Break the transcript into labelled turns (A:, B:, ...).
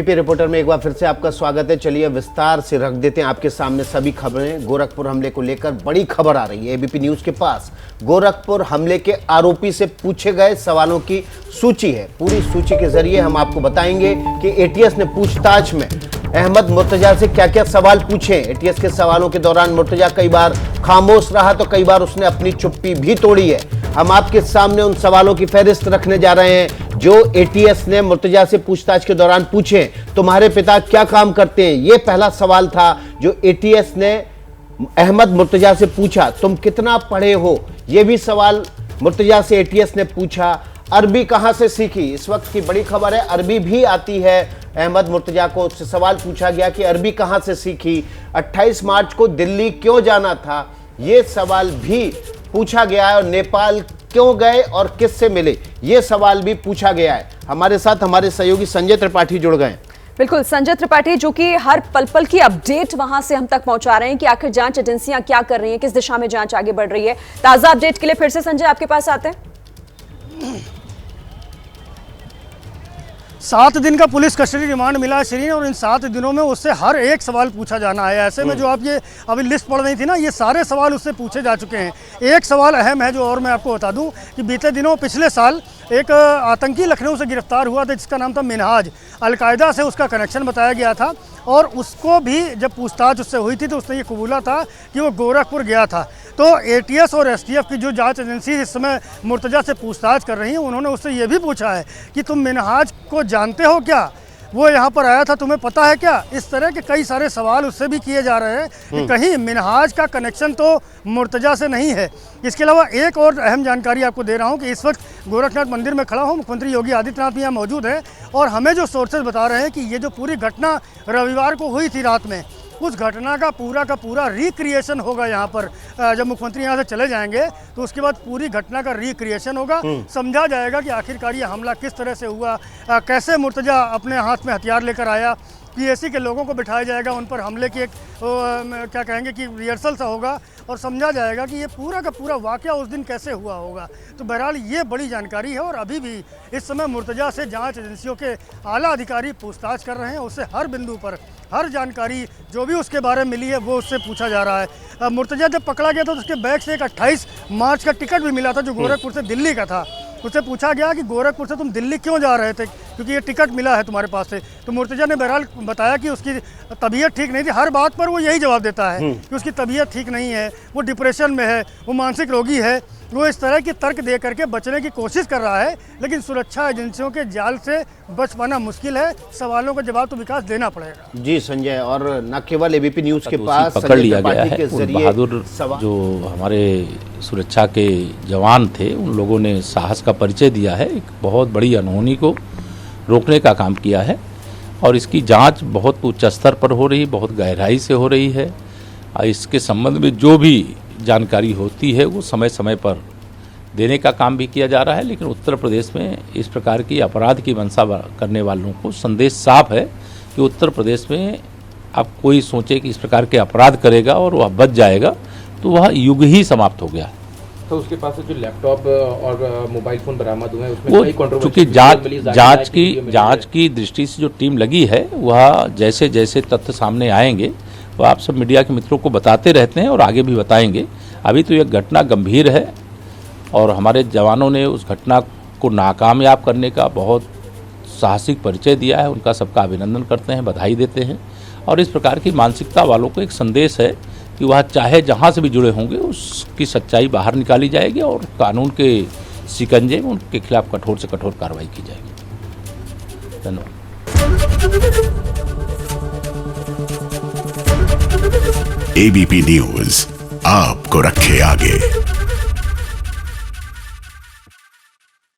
A: ABP reporter में एक बार फिर से आपका स्वागत है। चलिए विस्तार से रख देते हैं आपके सामने सभी खबरें। गोरखपुर हमले को लेकर बड़ी खबर आ रही है एबीपी न्यूज के पास। गोरखपुर हमले के आरोपी से पूछे गए सवालों की सूची है। पूरी सूची के जरिए हम आपको बताएंगे कि एटीएस ने पूछताछ में अहमद मुर्तजा से क्या क्या सवाल पूछे। एटीएस के सवालों के दौरान मुर्तजा कई बार खामोश रहा तो कई बार उसने अपनी चुप्पी भी तोड़ी है। हम आपके सामने उन सवालों की फहरिस्त रखने जा रहे हैं जो एटीएस ने मुर्तजा से पूछताछ के दौरान पूछे। तुम्हारे पिता क्या काम करते हैं, यह पहला सवाल था जो एटीएस ने अहमद मुर्तजा से पूछा। तुम कितना पढ़े हो, यह भी सवाल मुर्तजा से एटीएस ने पूछा। अरबी कहां से सीखी, इस वक्त की बड़ी खबर है, अरबी भी आती है। अहमद मुर्तजा को उससे सवाल पूछा गया कि अरबी कहां से सीखी। 28 मार्च को दिल्ली क्यों जाना था, यह सवाल भी पूछा गया है। और नेपाल क्यों गए और किससे मिले, यह सवाल भी पूछा गया है। हमारे साथ हमारे सहयोगी संजय त्रिपाठी जुड़ गए।
B: बिल्कुल संजय त्रिपाठी, जो कि हर पल पल की अपडेट वहां से हम तक पहुंचा रहे हैं कि आखिर जांच एजेंसियां क्या कर रही हैं, किस दिशा में जांच आगे बढ़ रही है। ताजा अपडेट के लिए फिर से संजय आपके पास आते हैं।
C: 7 दिन का पुलिस कस्टडी रिमांड मिला है श्रीन, और इन 7 दिनों में उससे हर एक सवाल पूछा जाना है। ऐसे में जो आप ये अभी लिस्ट पढ़ रही थी ना, ये सारे सवाल उससे पूछे जा चुके हैं। एक सवाल अहम है जो और मैं आपको बता दूं कि बीते दिनों पिछले साल एक आतंकी लखनऊ से गिरफ्तार हुआ था जिसका नाम था मिनहाज। अलकायदा से उसका कनेक्शन बताया गया था और उसको भी जब पूछताछ उससे हुई थी तो उसने ये कबूला था कि वो गोरखपुर गया था। तो एटीएस और एसटीएफ की जो जांच एजेंसी इस समय मुर्तजा से पूछताछ कर रही है, उन्होंने उससे ये भी पूछा है कि तुम मिनहाज को जानते हो क्या, वो यहाँ पर आया था, तुम्हें पता है क्या। इस तरह के कई सारे सवाल उससे भी किए जा रहे हैं कि कहीं मिनहाज का कनेक्शन तो मुर्तजा से नहीं है। इसके अलावा एक और अहम जानकारी आपको दे रहा हूँ कि इस वक्त गोरखनाथ मंदिर में खड़ा हूँ, मुख्यमंत्री योगी आदित्यनाथ भी यहाँ मौजूद है और हमें जो सोर्सेज बता रहे हैं कि ये जो पूरी घटना रविवार को हुई थी रात में, उस घटना का पूरा रिक्रिएशन होगा यहाँ पर। जब मुख्यमंत्री यहाँ से चले जाएंगे तो उसके बाद पूरी घटना का रिक्रिएशन होगा, समझा जाएगा कि आखिरकार ये हमला किस तरह से हुआ, कैसे मुर्तजा अपने हाथ में हथियार लेकर आया। पीएसी के लोगों को बिठाया जाएगा, उन पर हमले की एक क्या कहेंगे कि रिहर्सल सा होगा और समझा जाएगा कि ये पूरा का पूरा वाकया उस दिन कैसे हुआ होगा। तो बहरहाल ये बड़ी जानकारी है और अभी भी इस समय मुर्तजा से जांच एजेंसियों के आला अधिकारी पूछताछ कर रहे हैं। उससे हर बिंदु पर हर जानकारी जो भी उसके बारे में मिली है वो उससे पूछा जा रहा है। मुर्तजा जब पकड़ा गया था तो उसके बैग से एक 28 मार्च का टिकट भी मिला था जो गोरखपुर से दिल्ली का था। उससे पूछा गया कि गोरखपुर से तुम दिल्ली क्यों जा रहे थे, क्योंकि ये टिकट मिला है तुम्हारे पास से। तो मुर्तजा ने बहरहाल बताया कि उसकी तबीयत ठीक नहीं थी। हर बात पर वो यही जवाब देता है कि उसकी तबीयत ठीक नहीं है, वो डिप्रेशन में है, वो मानसिक रोगी है। वो इस तरह की तर्क दे करके बचने की कोशिश कर रहा है, लेकिन सुरक्षा एजेंसियों के जाल से बच पाना मुश्किल है। सवालों का जवाब तो विकास देना पड़ेगा।
A: जी संजय, और न केवल एबीपी न्यूज के पास
D: पकड़ लिया गया है। बहादुर जो हमारे सुरक्षा के जवान थे, उन लोगों ने साहस का परिचय दिया है। एक बहुत बड़ी अनहोनी को रोकने का काम किया है और इसकी जांच बहुत उच्च स्तर पर हो रही, बहुत गहराई से हो रही है। इसके संबंध में जो भी जानकारी होती है वो समय समय पर देने का काम भी किया जा रहा है। लेकिन उत्तर प्रदेश में इस प्रकार की अपराध की मंशा करने वालों को संदेश साफ है कि उत्तर प्रदेश में अब कोई सोचे कि इस प्रकार के अपराध करेगा और वह बच जाएगा तो वह युग ही समाप्त हो गया।
E: तो उसके पास से जो लैपटॉप और मोबाइल फोन बरामद हुए हैं उसमें
D: वो चूँकि जांच की दृष्टि से जो टीम लगी है वह जैसे जैसे तथ्य सामने आएंगे वो आप सब मीडिया के मित्रों को बताते रहते हैं और आगे भी बताएंगे। अभी तो यह घटना गंभीर है और हमारे जवानों ने उस घटना को नाकामयाब करने का बहुत साहसिक परिचय दिया है। उनका सबका अभिनंदन करते हैं, बधाई देते हैं। और इस प्रकार की मानसिकता वालों को एक संदेश है कि वह चाहे जहाँ से भी जुड़े होंगे उसकी सच्चाई बाहर निकाली जाएगी और कानून के शिकंजे में उनके खिलाफ कठोर से कठोर कार्रवाई की जाएगी। धन्यवाद।
F: एबीपी न्यूज आपको रखे आगे।